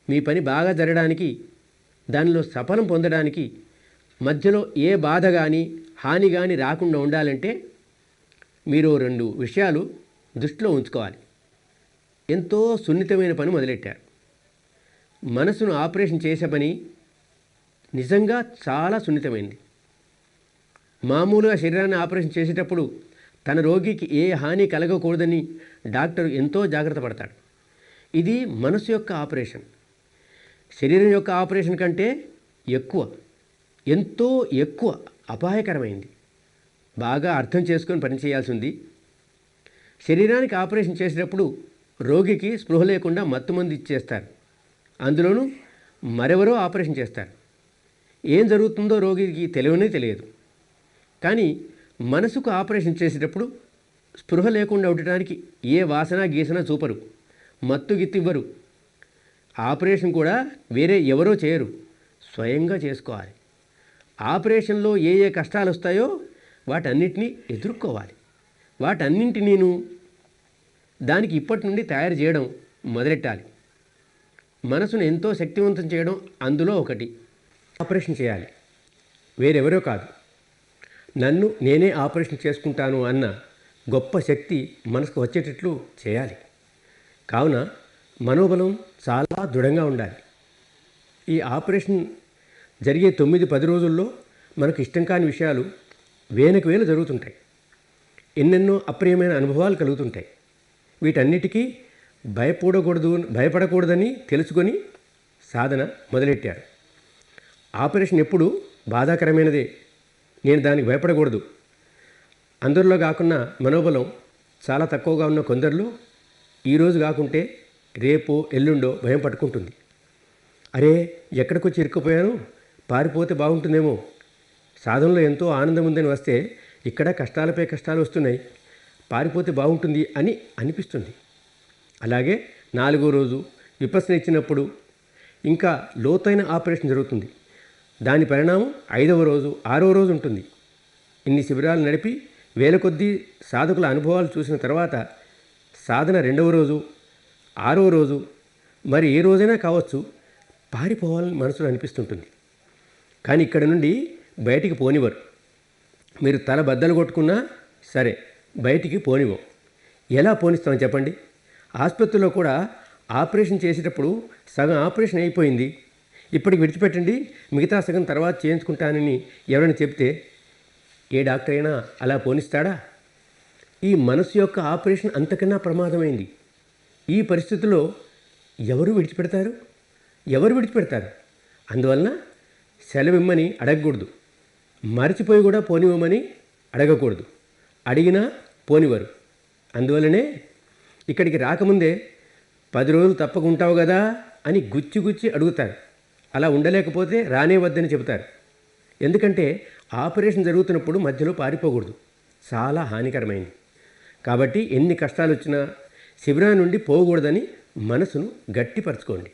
మీ పని బాగా జరగడానికి, దానిలో సఫలం పొందడానికి మధ్యలో ఏ బాధ కానీ హాని కానీ రాకుండా ఉండాలంటే మీరు 2 విషయాలు దృష్టిలో ఉంచుకోవాలి. ఎంతో సున్నితమైన పని మొదలెట్టారు. మనసును ఆపరేషన్ చేసే పని నిజంగా చాలా సున్నితమైంది. మామూలుగా శరీరాన్ని ఆపరేషన్ చేసేటప్పుడు తన రోగికి ఏ హాని కలగకూడదని డాక్టర్ ఎంతో జాగ్రత్త పడతాడు. ఇది మనసు యొక్క ఆపరేషన్. శరీరం యొక్క ఆపరేషన్ కంటే ఎంతో ఎక్కువ అపాయకరమైంది. బాగా అర్థం చేసుకొని పనిచేయాల్సి ఉంది. శరీరానికి ఆపరేషన్ చేసేటప్పుడు రోగికి స్పృహ లేకుండా మత్తుమందు ఇచ్చేస్తారు. అందులోనూ మరెవరో ఆపరేషన్ చేస్తారు. ఏం జరుగుతుందో రోగికి తెలియదు. కానీ మనసుకు ఆపరేషన్ చేసేటప్పుడు స్పృహ లేకుండా ఉండటానికి ఏ వాసన గీసన చూపరు, మత్తు గిత్తివ్వరు. ఆపరేషన్ కూడా వేరే ఎవరో చేయరు, స్వయంగా చేసుకోవాలి. ఆపరేషన్లో ఏ కష్టాలు వస్తాయో వాటన్నిటినీ ఎదుర్కోవాలి. వాటన్నింటినీను దానికి ఇప్పటి నుండి తయారు చేయడం మొదలెట్టాలి. మనసును ఎంతో శక్తివంతం చేయడం అందులో ఒకటి. ఆపరేషన్ చేయాలి, వేరెవరో కాదు, నన్ను నేనే ఆపరేషన్ చేసుకుంటాను అన్న గొప్ప శక్తి మనసుకు వచ్చేటట్లు చేయాలి. కావున మనోబలం చాలా దృఢంగా ఉండాలి. ఈ ఆపరేషన్ జరిగే 9-10 రోజుల్లో మనకు ఇష్టం కాని విషయాలు వేలకు వేలు జరుగుతుంటాయి. ఎన్నెన్నో అప్రియమైన అనుభవాలు కలుగుతుంటాయి. వీటన్నిటికీ భయపడకూడదని తెలుసుకొని సాధన మొదలెట్టారు. ఆపరేషన్ ఎప్పుడు బాధాకరమైనదే, నేను దానికి భయపడకూడదు. అందరిలో కాకుండా మనోబలం చాలా తక్కువగా ఉన్న కొందరిలో ఈరోజు కాకుంటే రేపో ఎల్లుండో భయం పట్టుకుంటుంది. అరే, ఎక్కడికి వచ్చి ఇరుక్కుపోయాను, పారిపోతే బాగుంటుందేమో, సాధనలో ఎంతో ఆనందం ఉందని వస్తే ఇక్కడ కష్టాలపై కష్టాలు వస్తున్నాయి, పారిపోతే బాగుంటుంది అని అనిపిస్తుంది. అలాగే 4వ రోజు విపස්සన ఇచ్చినప్పుడు ఇంకా లోతైన ఆపరేషన్ జరుగుతుంది. దాని పరిణామం 5వ రోజు 6వ రోజు ఉంటుంది. ఇన్ని శిబిరాలు నడిపి వేల కొద్దీ సాధకుల అనుభవాలు చూసిన తర్వాత సాధన 2వ రోజు 6వ రోజు మరి ఏ రోజైనా కావచ్చు పారిపోవాలని మనసులో అనిపిస్తుంటుంది. కానీ ఇక్కడ నుండి బయటికి పోనివ్వరు. మీరు తల బద్దలు కొట్టుకున్నా సరే బయటికి పోనివ్వం. ఎలా పోనిస్తామని చెప్పండి? ఆసుపత్రిలో కూడా ఆపరేషన్ చేసేటప్పుడు సగం ఆపరేషన్ అయిపోయింది, ఇప్పటికి విడిచిపెట్టండి, మిగతా సగం తర్వాత చేయించుకుంటానని ఎవరైనా చెప్తే ఏ డాక్టర్ అయినా అలా పోనిస్తాడా? ఈ మనసు యొక్క ఆపరేషన్ అంతకన్నా ప్రమాదమైంది. ఈ పరిస్థితుల్లో ఎవరు విడిచిపెడతారు? అందువలన సెలవిమ్మని అడగకూడదు, మరిచిపోయి కూడా పోనివ్వమని అడగకూడదు. అడిగినా పోనివ్వరు. అందువలనే ఇక్కడికి రాకముందే 10 రోజులు తప్పకుంటావు కదా అని గుచ్చి అడుగుతారు. అలా ఉండలేకపోతే రానే వద్దని చెబుతారు. ఎందుకంటే ఆపరేషన్ జరుగుతున్నప్పుడు మధ్యలో పారిపోకూడదు, చాలా హానికరమైంది. కాబట్టి ఎన్ని కష్టాలు వచ్చినా శిబిరం నుండి పోకూడదని మనసును గట్టిపరచుకోండి.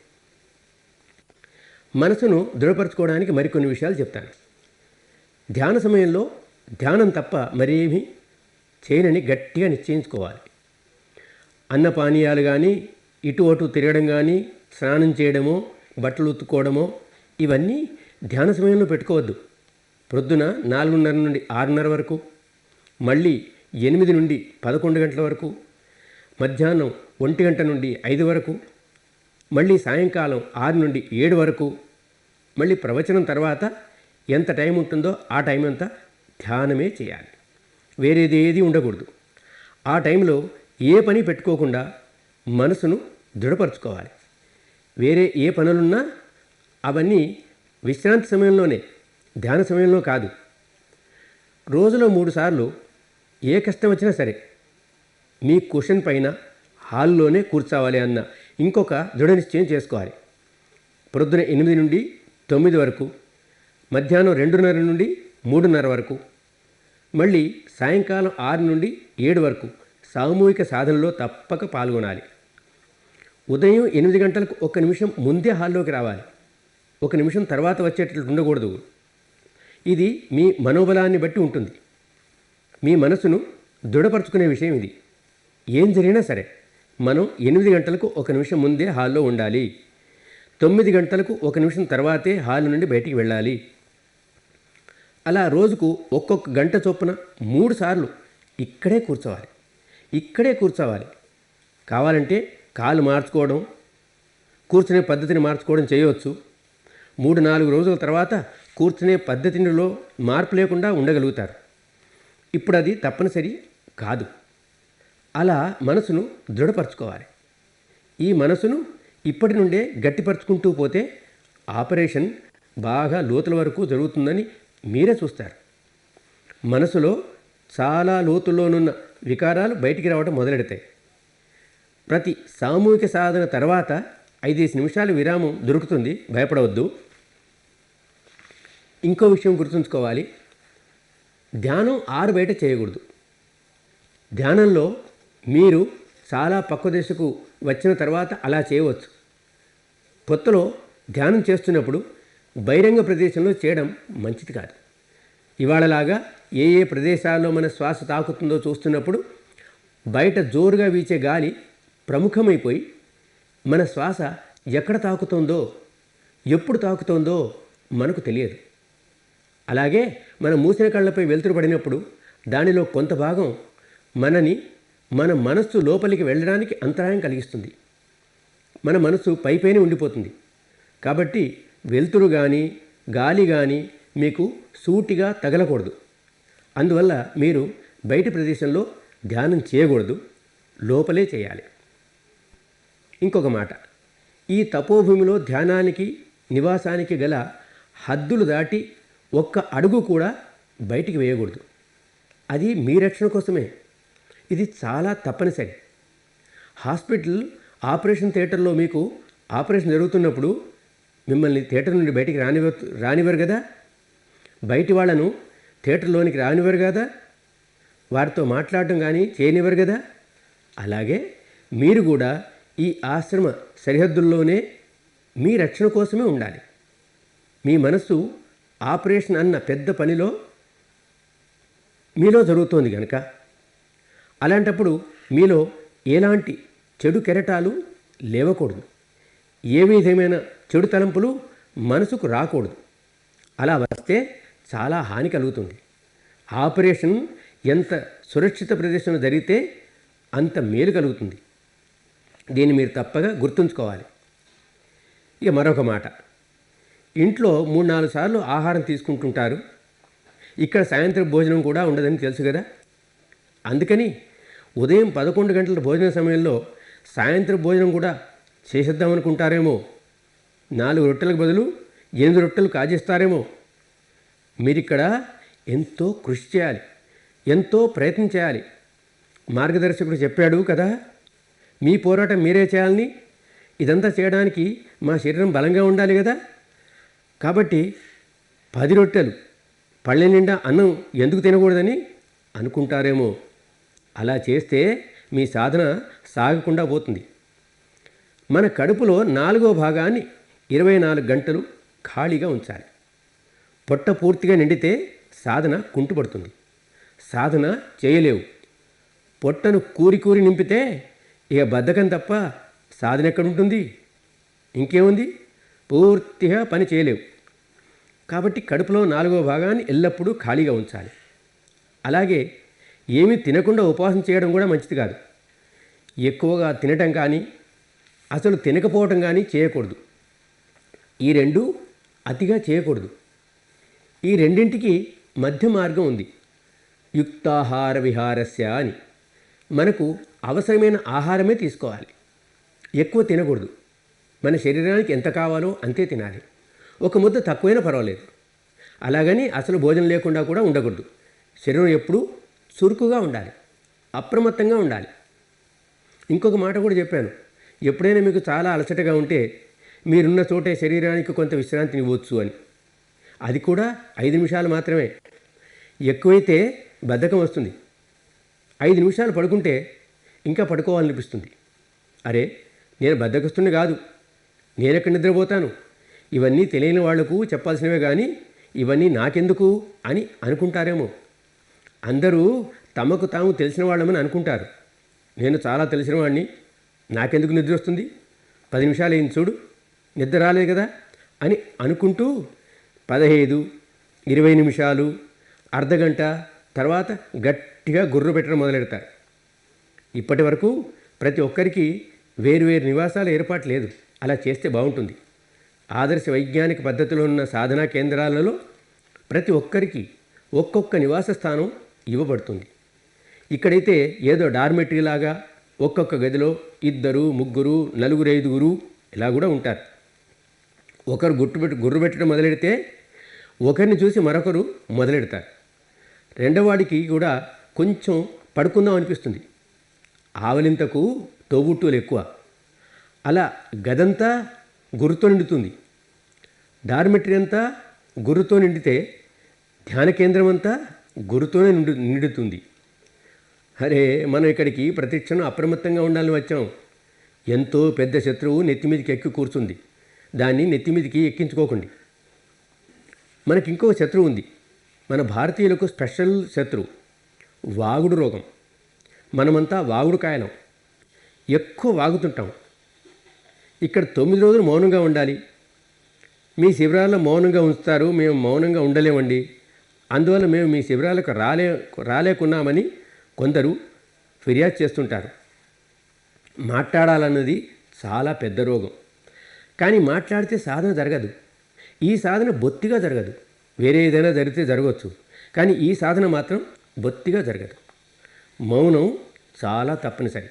మనసును దృఢపరచుకోవడానికి మరికొన్ని విషయాలు చెప్తాను. ధ్యాన సమయంలో ధ్యానం తప్ప మరేమీ చేయనని గట్టిగా నిశ్చయించుకోవాలి. అన్నపానీయాలు కానీ, ఇటు అటు తిరగడం కానీ, స్నానం చేయడమో, బట్టలు ఉతుక్కోవడమో ఇవన్నీ ధ్యాన సమయంలో పెట్టుకోవద్దు. ప్రొద్దున 4:30 నుండి 6:30 వరకు, మళ్ళీ 8 నుండి 11 గంటల వరకు, మధ్యాహ్నం 1 గంట నుండి 5 వరకు, మళ్ళీ సాయంకాలం 6 నుండి 7 వరకు, మళ్ళీ ప్రవచనం తర్వాత ఎంత టైం ఉంటుందో ఆ టైం అంతా ధ్యానమే చేయాలి. వేరేది ఏది ఉండకూడదు. ఆ టైంలో ఏ పని పెట్టుకోకుండా మనసును దృఢపరచుకోవాలి. వేరే ఏ పనులున్నా అవన్నీ విశ్రాంతి సమయంలోనే, ధ్యాన సమయంలో కాదు. రోజులో 3 సార్లు ఏ కష్టం వచ్చినా సరే మీ కుషన్ పైన హాల్లోనే కూర్చోవాలి అన్న ఇంకొక దృఢ నిశ్చయం చేసుకోవాలి. ప్రొద్దున 8 నుండి 9 వరకు, మధ్యాహ్నం 2:30 నుండి 3:30 వరకు, మళ్ళీ సాయంకాలం 6 నుండి 7 వరకు సామూహిక సాధనలో తప్పక పాల్గొనాలి. ఉదయం 8 గంటలకు 1 నిమిషం ముందే హాల్లోకి రావాలి. 1 నిమిషం తర్వాత వచ్చేటట్లు ఉండకూడదు. ఇది మీ మనోబలాన్ని బట్టి ఉంటుంది. మీ మనసును దృఢపరచుకునే విషయం ఇది. ఏం జరిగినా సరే మనం 8 గంటలకు 1 నిమిషం ముందే హాల్లో ఉండాలి. 9 గంటలకు 1 నిమిషం తర్వాతే హాల్ నుండి బయటికి వెళ్ళాలి. అలా రోజుకు ఒక్కొక్క గంట చొప్పున 3 సార్లు ఇక్కడే కూర్చోవాలి. ఇక్కడే కూర్చోవాలి. కావాలంటే కాలు మార్చుకోవడం, కూర్చునే పద్ధతిని మార్చుకోవడం చేయవచ్చు. 3-4 రోజుల తర్వాత కూర్చునే పద్ధతిలో మార్పు లేకుండా ఉండగలుగుతారు. ఇప్పుడు అది తప్పనిసరి కాదు. అలా మనసును దృఢపరచుకోవాలి. ఈ మనసును ఇప్పటి నుండే గట్టిపరుచుకుంటూ పోతే ఆపరేషన్ బాగా లోతుల వరకు జరుగుతుందని మీరే చూస్తారు. మనసులో చాలా లోతుల్లోనున్న వికారాలు బయటికి రావడం మొదలెడతాయి. ప్రతి సామూహిక సాధన తర్వాత 5 నిమిషాలు విరామం దొరుకుతుంది, భయపడవద్దు. ఇంకో విషయం గుర్తుంచుకోవాలి, ధ్యానం ఆరు బయట చేయకూడదు. ధ్యానంలో మీరు చాలా పక్వ దశకు వచ్చిన తర్వాత అలా చేయవచ్చు. కొత్తలో ధ్యానం చేస్తున్నప్పుడు బహిరంగ ప్రదేశంలో చేయడం మంచిది కాదు. ఇవాళలాగా ఏ ఏ ప్రదేశాల్లో మన శ్వాస తాకుతుందో చూస్తున్నప్పుడు బయట జోరుగా వీచే గాలి ప్రముఖమైపోయి మన శ్వాస ఎక్కడ తాకుతుందో, ఎప్పుడు తాకుతుందో మనకు తెలియదు. అలాగే మన మూసిన కళ్ళపై వెలుతురు పడినప్పుడు దానిలో కొంత భాగం మన మనస్సు లోపలికి వెళ్ళడానికి అంతరాయం కలిగిస్తుంది. మన మనస్సు పైపైనే ఉండిపోతుంది. కాబట్టి వెలుతురు కానీ గాలి కానీ మీకు సూటిగా తగలకూడదు. అందువల్ల మీరు బయటి ప్రదేశంలో ధ్యానం చేయకూడదు, లోపలే చేయాలి. ఇంకొక మాట, ఈ తపోభూమిలో ధ్యానానికి నివాసానికి గల హద్దులు దాటి ఒక్క అడుగు కూడా బయటికి వేయకూడదు. అది మీ రక్షణ కోసమే. ఇది చాలా తప్పనిసరి. హాస్పిటల్ ఆపరేషన్ థియేటర్లో మీకు ఆపరేషన్ జరుగుతున్నప్పుడు మిమ్మల్ని థియేటర్ నుండి బయటికి రానివ్వరు కదా, బయటి వాళ్ళను థియేటర్లోనికి రానివ్వరు కదా, వారితో మాట్లాడటం కానీ చేయనివ్వరు కదా. అలాగే మీరు కూడా ఈ ఆశ్రమ సరిహద్దుల్లోనే మీ రక్షణ కోసమే ఉండాలి. మీ మనస్సు ఆపరేషన్ అన్న పెద్ద పనిలో మీలో జరుగుతోంది కనుక అలాంటప్పుడు మీలో ఎలాంటి చెడు కెరటాలు లేవకూడదు. ఏ విధమైన చెడు తలంపులు మనసుకు రాకూడదు. అలా వస్తే చాలా హాని కలుగుతుంది. ఆపరేషన్ ఎంత సురక్షిత ప్రదేశంలో జరిగితే అంత మేలు కలుగుతుంది. దీన్ని మీరు తప్పగా గుర్తుంచుకోవాలి. ఇక మరొక మాట, ఇంట్లో 3-4 సార్లు ఆహారం తీసుకుంటుంటారు. ఇక్కడ సాయంత్రం భోజనం కూడా ఉండదని తెలుసు కదా. అందుకని ఉదయం 11 గంటల భోజన సమయంలో సాయంత్రం భోజనం కూడా చేసేద్దామనుకుంటారేమో. 4 రొట్టెలకు బదులు 8 రొట్టెలు కాజేస్తారేమో. మీరిక్కడ ఎంతో కృషి చేయాలి, ఎంతో ప్రయత్నం చేయాలి. మార్గదర్శకుడు చెప్పాడు కదా, మీ పోరాటం మీరే చేయాలని. ఇదంతా చేయడానికి మా శరీరం బలంగా ఉండాలి కదా. కాబట్టి 10 రొట్టెలు పళ్ళె నిండా అన్నం ఎందుకు తినకూడదని అనుకుంటారేమో. అలా చేస్తే మీ సాధన సాగకుండా పోతుంది. మన కడుపులో 4వ భాగాన్ని 24 గంటలు ఖాళీగా ఉంచాలి. పొట్ట పూర్తిగా నిండితే సాధన కుంటుపడుతుంది, సాధన చేయలేవు. పొట్టను కూరి నింపితే ఇక బద్ధకం తప్ప సాధన ఎక్కడుంటుంది? ఇంకేముంది? పూర్తిగా పని చేయలేవు. కాబట్టి కడుపులో 4వ భాగాన్ని ఎల్లప్పుడూ ఖాళీగా ఉంచాలి. అలాగే ఏమీ తినకుండా ఉపవాసం చేయడం కూడా మంచిది కాదు. ఎక్కువగా తినటం కానీ అసలు తినకపోవటం కానీ చేయకూడదు. ఈ రెండు అతిగా చేయకూడదు. ఈ రెండింటికి మధ్య మార్గం ఉంది. యుక్తాహార విహారస్య అని. మనకు అవసరమైన ఆహారమే తీసుకోవాలి, ఎక్కువ తినకూడదు. మన శరీరానికి ఎంత కావాలో అంతే తినాలి. ఒక ముద్ద తక్కువైనా పర్వాలేదు. అలాగని అసలు భోజనం లేకుండా కూడా ఉండకూడదు. శరీరం ఎప్పుడూ చురుకుగా ఉండాలి, అప్రమత్తంగా ఉండాలి. ఇంకొక మాట కూడా చెప్పాను, ఎప్పుడైనా మీకు చాలా అలసటగా ఉంటే మీరున్న చోటే శరీరానికి కొంత విశ్రాంతిని ఇవ్వచ్చు అని. అది కూడా 5 నిమిషాలు మాత్రమే. ఎక్కువైతే బద్ధకం వస్తుంది. 5 నిమిషాలు పడుకుంటే ఇంకా పడుకోవాలనిపిస్తుంది. అరే, నేను బద్ధకస్తుని కాదు, నేనెక్కడ నిద్రపోతాను, ఇవన్నీ తెలియని వాళ్లకు చెప్పాల్సినవే కానీ ఇవన్నీ నాకెందుకు అని అనుకుంటారేమో. అందరూ తమకు తాము తెలిసిన వాళ్ళమని అనుకుంటారు. నేను చాలా తెలిసిన వాడిని, నాకెందుకు నిద్ర వస్తుంది, 10 నిమిషాలు అయింది చూడు, నిద్ర రాలేదు కదా అని అనుకుంటూ 15, 20 నిమిషాలు, అర్ధగంట తర్వాత గట్టిగా గుర్రు పెట్టడం మొదలెడతారు. ఇప్పటి వరకు ప్రతి ఒక్కరికి వేరువేరు నివాసాల ఏర్పాటు లేదు. అలా చేస్తే బాగుంటుంది. ఆదర్శ వైజ్ఞానిక పద్ధతిలో ఉన్న సాధనా కేంద్రాలలో ప్రతి ఒక్కరికి ఒక్కొక్క నివాస స్థానం ఇవ్వబడుతుంది. ఇక్కడైతే ఏదో డార్మెటరీ లాగా ఒక్కొక్క గదిలో 2, 3, 4, 5 ఇలా కూడా ఉంటారు. ఒకరు గుర్రు పెట్టడం మొదలెడితే ఒకరిని చూసి మరొకరు మొదలెడతారు. రెండవవాడికి కూడా కొంచెం పడుకుందాం అనిపిస్తుంది. ఆవలింతకు తోబుట్టువులు ఎక్కువ. అలా గదంతా గుర్రుతో నిండుతుంది. డార్మెటరీ అంతా గుర్రుతో నిండితే ధ్యాన కేంద్రం అంతా గుర్రుతోనే నిండుతుంది. అరే, మనం ఇక్కడికి ప్రతిక్షణం అప్రమత్తంగా ఉండాలని వచ్చాం. ఎంతో పెద్ద శత్రువు నెత్తిమీదికి ఎక్కి కూర్చుంది. దాన్ని నెత్తిమీదికి ఎక్కించుకోకండి. మనకి ఇంకొక శత్రువు ఉంది. మన భారతీయులకు స్పెషల్ శత్రువు వాగుడు రోగం. మనమంతా వాగుడు కాయలం. ఎక్కువ వాగుతుంటాం. ఇక్కడ 9 రోజులు మౌనంగా ఉండాలి. మీ శిబిరాల్లో మౌనంగా ఉంచుతారు, మేము మౌనంగా ఉండలేమండి. అందువల్ల మేము మీ శిబిరాలకు రాలేకున్నామని కొందరు ఫిర్యాదు చేస్తుంటారు. మాట్లాడాలన్నది చాలా పెద్ద రోగం. కానీ మాట్లాడితే సాధన జరగదు. ఈ సాధన బొత్తిగా జరగదు. వేరే ఏదైనా జరిగితే జరగవచ్చు, కానీ ఈ సాధన మాత్రం బొత్తిగా జరగదు. మౌనం చాలా తప్పనిసరి.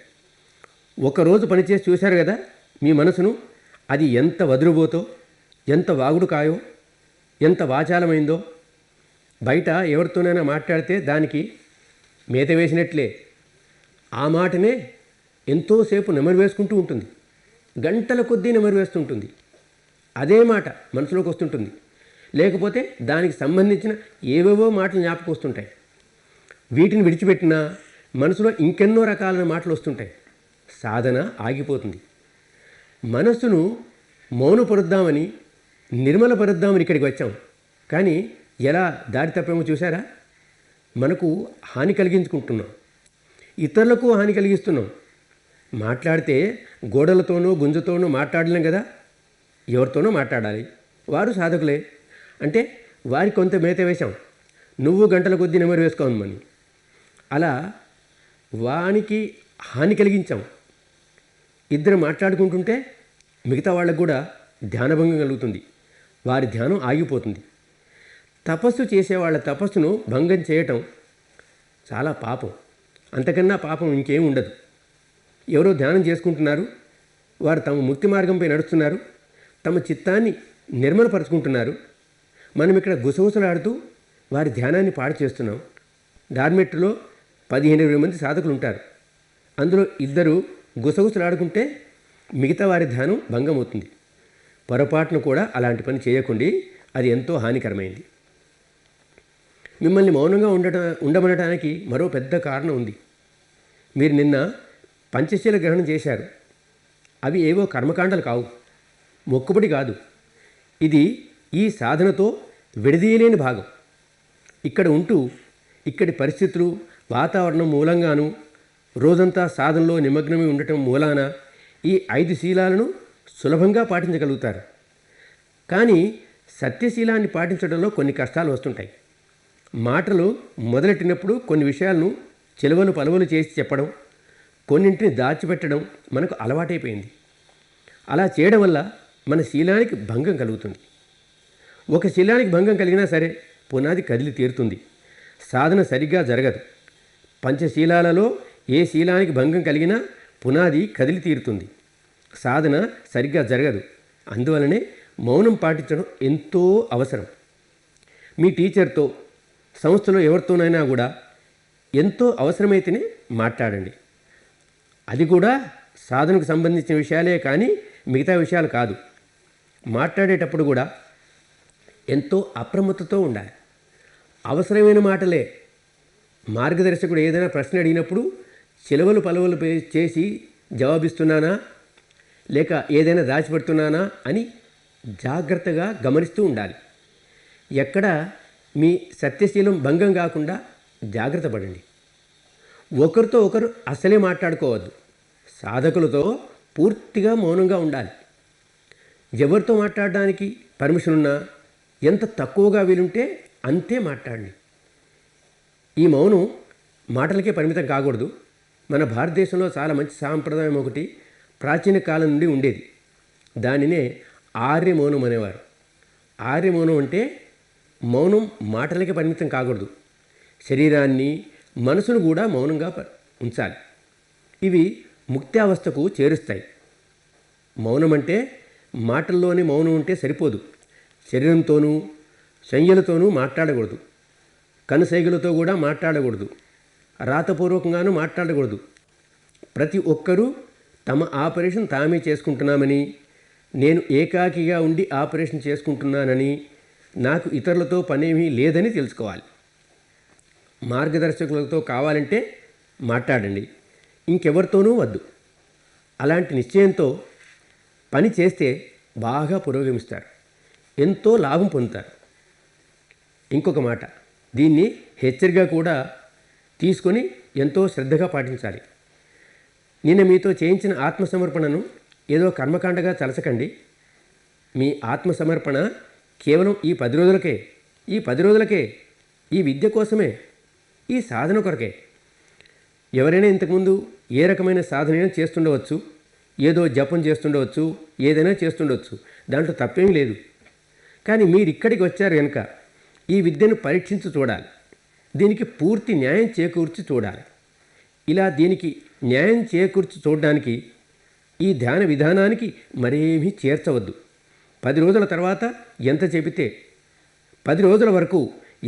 ఒకరోజు పనిచేసి చూశారు కదా మీ మనసును, అది ఎంత వదులుబోతో, ఎంత వాగుడు కాయో, ఎంత వాచాలమైందో. బయట ఎవరితోనైనా మాట్లాడితే దానికి మేత వేసినట్లే ఆ మాటనే ఎంతోసేపు నెమరు వేసుకుంటూ ఉంటుంది. గంటల కొద్దీ నెమరు వేస్తుంటుంది. అదే మాట మనసులోకి వస్తుంటుంది. లేకపోతే దానికి సంబంధించిన ఏవేవో మాటలు జ్ఞాపకం వస్తుంటాయి. వీటిని విడిచిపెట్టినా మనసులో ఇంకెన్నో రకాలైన మాటలు వస్తుంటాయి. సాధన ఆగిపోతుంది. మనస్సును మౌనపరుద్దామని, నిర్మలపరుద్దామని ఇక్కడికి వచ్చాం. కానీ ఎలా దారి తప్పేమో చూసారా? మనకు హాని కలిగించుకుంటున్నాం, ఇతరులకు హాని కలిగిస్తున్నాం. మాట్లాడితే గోడలతోనో గుంజతోనో మాట్లాడలేం కదా. ఎవరితోనో మాట్లాడాలి. వారు సాధకులే అంటే వారికి కొంత మేత వేశాం. నువ్వు గంటల కొద్దీ నెమరు వేసుకోమని అలా వానికి హాని కలిగించాం. ఇద్దరు మాట్లాడుకుంటుంటే మిగతా వాళ్ళకు కూడా ధ్యానభంగం కలుగుతుంది. వారి ధ్యానం ఆగిపోతుంది. తపస్సు చేసేవాళ్ళ తపస్సును భంగం చేయటం చాలా పాపం. అంతకన్నా పాపం ఇంకేం ఉండదు. ఎవరో ధ్యానం చేసుకుంటున్నారు. వారు తమ ముక్తి మార్గంపై నడుస్తున్నారు. తమ చిత్తాన్ని నిర్మలపరుచుకుంటున్నారు. మనం ఇక్కడ గుసగుసలాడుతూ వారి ధ్యానాన్ని పాడు చేస్తున్నాం. డార్మెట్రీలో 15-20 మంది సాధకులు ఉంటారు. అందులో 2 గుసగుసలాడుకుంటే మిగతా వారి ధ్యానం భంగం అవుతుంది. పొరపాటును కూడా అలాంటి పని చేయకండి. అది ఎంతో హానికరమైంది. మిమ్మల్ని మౌనంగా ఉండమనడానికి మరో పెద్ద కారణం ఉంది. మీరు నిన్న పంచశీల గ్రహణం చేశారు. అవి ఏవో కర్మకాండలు కావు, మొక్కుబడి కాదు. ఇది ఈ సాధనతో విడదీయలేని భాగం. ఇక్కడ ఉంటూ ఇక్కడి పరిస్థితులు, వాతావరణం మూలంగాను, రోజంతా సాధనలో నిమగ్నమై ఉండటం మూలాన ఈ 5 శీలాలను సులభంగా పాటించగలుగుతారు. కానీ సత్యశీలాన్ని పాటించడంలో కొన్ని కష్టాలు వస్తుంటాయి. మాటలు మొదలెట్టినప్పుడు కొన్ని విషయాలను చెలవలు పలవలు చేసి చెప్పడం, కొన్నింటిని దాచిపెట్టడం మనకు అలవాటైపోయింది. అలా చేయడం వల్ల మన శీలానికి భంగం కలుగుతుంది. ఒక శీలానికి భంగం కలిగినా సరే పునాది కదిలి తీరుతుంది. సాధన సరిగ్గా జరగదు. పంచశీలాలలో ఏ శీలానికి భంగం కలిగినా పునాది కదిలి తీరుతుంది. సాధన సరిగ్గా జరగదు. అందువలనే మౌనం పాటించడం ఎంతో అవసరం. మీ టీచర్తో, సంస్థలో ఎవరితోనైనా కూడా ఎంతో అవసరమైతేనే మాట్లాడండి. అది కూడా సాధనకు సంబంధించిన విషయాలే కానీ మిగతా విషయాలు కాదు. మాట్లాడేటప్పుడు కూడా ఎంతో అప్రమత్తతో ఉండాలి. అవసరమైన మాటలే. మార్గదర్శకుడు ఏదైనా ప్రశ్న అడిగినప్పుడు చెలవలు పలవలు చేసి జవాబిస్తున్నానా లేక ఏదైనా దాచిపెడుతున్నానా అని జాగ్రత్తగా గమనిస్తూ ఉండాలి. ఎక్కడ మీ సత్యశీలం భంగం కాకుండా జాగ్రత్త పడండి. ఒకరితో ఒకరు అసలే మాట్లాడుకోవద్దు. సాధకులతో పూర్తిగా మౌనంగా ఉండాలి. ఎవరితో మాట్లాడడానికి పర్మిషన్ ఉన్నా ఎంత తక్కువగా వీలుంటే అంతే మాట్లాడండి. ఈ మౌనం మాటలకే పరిమితం కాకూడదు. మన భారతదేశంలో చాలా మంచి సాంప్రదాయం ఒకటి ప్రాచీన కాలం నుండి ఉండేది. దానినే ఆర్య మౌనం అనేవారు. ఆర్య మౌనం అంటే మౌనం మాటలకే పరిమితం కాకూడదు, శరీరాన్ని మనసును కూడా మౌనంగా ఉంచాలి. ఇవి ముక్తావస్థకు చేరుస్తాయి. మౌనం అంటే మాటల్లోనే మౌనం ఉంటే సరిపోదు, శరీరంతోనూ సంజ్ఞలతోనూ మాట్లాడకూడదు, కనుసైగలతో కూడా మాట్లాడకూడదు, రాతపూర్వకంగానూ మాట్లాడకూడదు. ప్రతి ఒక్కరూ తమ ఆపరేషన్ తామే చేసుకుంటున్నామని, నేను ఏకాకిగా ఉండి ఆపరేషన్ చేసుకుంటున్నానని, నాకు ఇతరులతో పనేమీ లేదని తెలుసుకోవాలి. మార్గదర్శకులతో కావాలంటే మాట్లాడండి, ఇంకెవరితోనూ వద్దు. అలాంటి నిశ్చయంతో పని చేస్తే బాగా పురోగమిస్తారు, ఎంతో లాభం పొందుతారు. ఇంకొక మాట, దీన్ని హెచ్చరికగా కూడా తీసుకొని ఎంతో శ్రద్ధగా పాటించాలి. నిన్న మీతో చేయించిన ఆత్మసమర్పణను ఏదో కర్మకాండగా తలచకండి. మీ ఆత్మసమర్పణ కేవలం ఈ 10 రోజులకే, ఈ 10 రోజులకే, ఈ విద్య కోసమే, ఈ సాధన కొరకే. ఎవరైనా ఇంతకుముందు ఏ రకమైన సాధనైనా చేస్తుండవచ్చు, ఏదో జపం చేస్తుండవచ్చు, ఏదైనా చేస్తుండవచ్చు, దాంట్లో తప్పేమీ లేదు. కానీ మీరు ఇక్కడికి వచ్చారు కనుక ఈ విద్యను పరీక్షించి చూడాలి, దీనికి పూర్తి న్యాయం చేకూర్చి చూడాలి. ఇలా దీనికి న్యాయం చేకూర్చి చూడడానికి ఈ ధ్యాన విధానానికి మరేమీ చేర్చవద్దు. 10 రోజుల తర్వాత ఎంత చెబితే, 10 రోజుల వరకు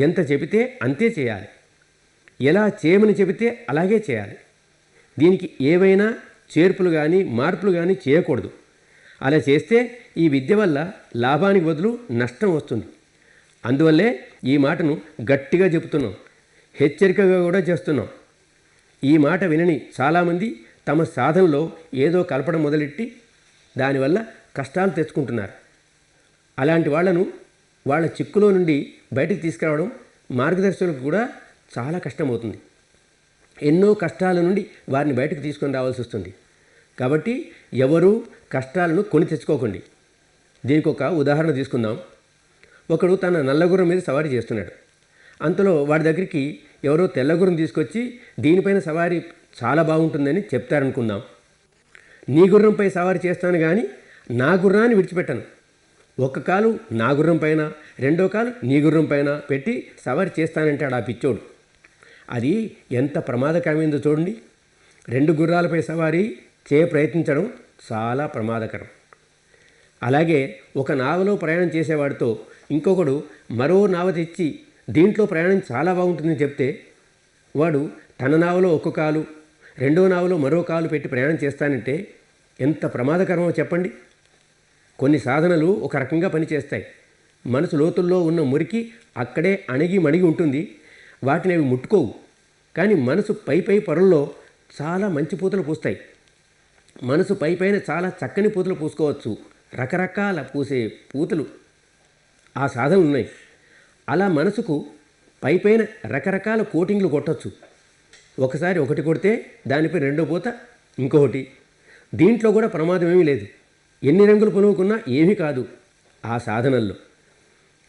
ఎంత చెబితే అంతే చేయాలి. ఎలా చేయమని చెబితే అలాగే చేయాలి. దీనికి ఏవైనా చేర్పులు కానీ మార్పులు కానీ చేయకూడదు. అలా చేస్తే ఈ విద్య వల్ల లాభానికి బదులు నష్టం వస్తుంది. అందువల్లే ఈ మాటను గట్టిగా చెబుతున్నాం, హెచ్చరికగా కూడా చేస్తున్నాం. ఈ మాట వినని చాలామంది తమ సాధనలో ఏదో కలపడం మొదలెట్టి దానివల్ల కష్టాలు తెచ్చుకుంటున్నారు. అలాంటి వాళ్లను వాళ్ళ చిక్కులో నుండి బయటికి తీసుకురావడం మార్గదర్శకులకు కూడా చాలా కష్టమవుతుంది. ఎన్నో కష్టాల నుండి వారిని బయటకు తీసుకొని రావాల్సి వస్తుంది. కాబట్టి ఎవరూ కష్టాలను కొని తెచ్చుకోకండి. దీనికి ఒక ఉదాహరణ తీసుకుందాం. ఒకడు తన నల్లగుర్రం మీద సవారీ చేస్తున్నాడు. అంతలో వాడి దగ్గరికి ఎవరో తెల్లగుర్రం తీసుకొచ్చి దీనిపైన సవారీ చాలా బాగుంటుందని చెప్తారనుకుందాం. నీ గుర్రంపై సవారీ చేస్తాను కానీ నా గుర్రాన్ని విడిచిపెట్టను, ఒక కాలు నా గుర్రం పైన, రెండో కాలు నీ గుర్రం పైన పెట్టి సవారీ చేస్తానంటాడు ఆ పిచ్చోడు. అది ఎంత ప్రమాదకరమైందో చూడండి. 2 గుర్రాలపై సవారీ ప్రయత్నించడం చాలా ప్రమాదకరం. అలాగే ఒక నావలో ప్రయాణం చేసేవాడితో ఇంకొకడు మరో నావ తెచ్చి దీంట్లో ప్రయాణం చాలా బాగుంటుందని చెప్తే వాడు తన నావలో ఒక కాలు, రెండో నావలో మరో కాలు పెట్టి ప్రయాణం చేస్తానంటే ఎంత ప్రమాదకరమో చెప్పండి. కొన్ని సాధనలు ఒక రకంగా పనిచేస్తాయి. మనసు లోతుల్లో ఉన్న మురికి అక్కడే అణిగి మణిగి ఉంటుంది, వాటిని అవి ముట్టుకోవు. కానీ మనసు పై పొరల్లో చాలా మంచి పూతలు పూస్తాయి. మనసు పైన చాలా చక్కని పూతలు పూసుకోవచ్చు. రకరకాల పూసే పూతలు ఆ సాధనలు ఉన్నాయి. అలా మనసుకు పైన రకరకాల కోటింగ్లు కొట్టచ్చు. ఒకసారి ఒకటి కొడితే దానిపై రెండో పూత ఇంకొకటి. దీంట్లో కూడా ప్రమాదం ఏమీ లేదు. ఎన్ని రంగులు పులుముకున్నా ఏమీ కాదు ఆ సాధనల్లో.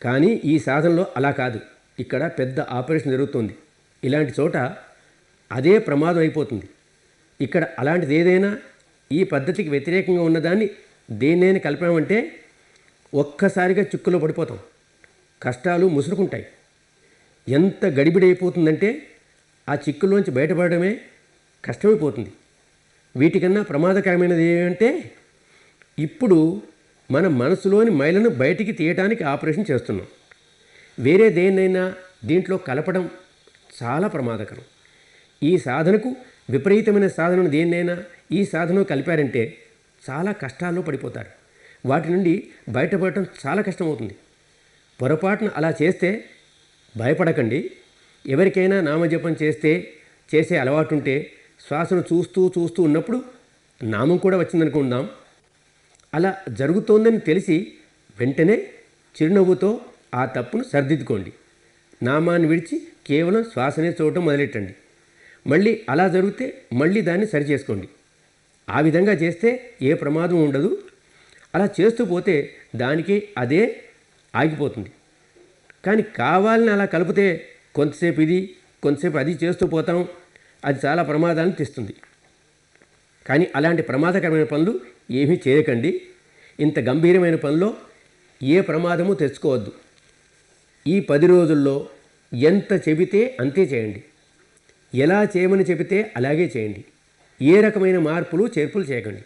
కానీ ఈ సాధనలో అలా కాదు. ఇక్కడ పెద్ద ఆపరేషన్ జరుగుతుంది. ఇలాంటి చోట అదే ప్రమాదం అయిపోతుంది. ఇక్కడ అలాంటిది ఏదైనా ఈ పద్ధతికి వ్యతిరేకంగా ఉన్నదాన్ని దేన్నైనా కలిపామంటే ఒక్కసారిగా చిక్కులో పడిపోతాం. కష్టాలు ముసురుకుంటాయి. ఎంత గడిబిడైపోతుందంటే ఆ చిక్కుల్లోంచి బయటపడడమే కష్టమైపోతుంది. వీటికన్నా ప్రమాదకరమైనది ఏమంటే ఇప్పుడు మన మనసులోని మైలను బయటికి తీయడానికి ఆపరేషన్ చేస్తున్నాం. వేరే దేన్నైనా దీంట్లో కలపడం చాలా ప్రమాదకరం. ఈ సాధనకు విపరీతమైన సాధనను దేన్నైనా ఈ సాధనలో కలిపారంటే చాలా కష్టాల్లో పడిపోతారు. వాటి నుండి బయటపడటం చాలా కష్టమవుతుంది. పొరపాటున అలా చేస్తే భయపడకండి. ఎవరికైనా నామజపం చేసే అలవాటు ఉంటే శ్వాసను చూస్తూ ఉన్నప్పుడు నామం కూడా వచ్చిందనుకుందాం. అలా జరుగుతోందని తెలిసి వెంటనే చిరునవ్వుతో ఆ తప్పును సరిదిద్దుకోండి. నామాన్ని విడిచి కేవలం శ్వాసనే చూడటం మొదలెట్టండి. మళ్ళీ అలా జరిగితే మళ్ళీ దాన్ని సరిచేసుకోండి. ఆ విధంగా చేస్తే ఏ ప్రమాదం ఉండదు. అలా చేస్తూ పోతే దానికి అదే ఆగిపోతుంది. కానీ కావాలని అలా కలిపితే కొంతసేపు ఇది కొంతసేపు అది చేస్తూ పోతాం. అది చాలా ప్రమాదాన్ని తెస్తుంది. కానీ అలాంటి ప్రమాదకరమైన పనులు ఏమీ చేయకండి. ఇంత గంభీరమైన పనిలో ఏ ప్రమాదము తెచ్చుకోవద్దు. ఈ 10 రోజుల్లో ఎంత చెబితే అంతే చేయండి. ఎలా చేయమని చెబితే అలాగే చేయండి. ఏ రకమైన మార్పులు చేర్పులు చేయకండి.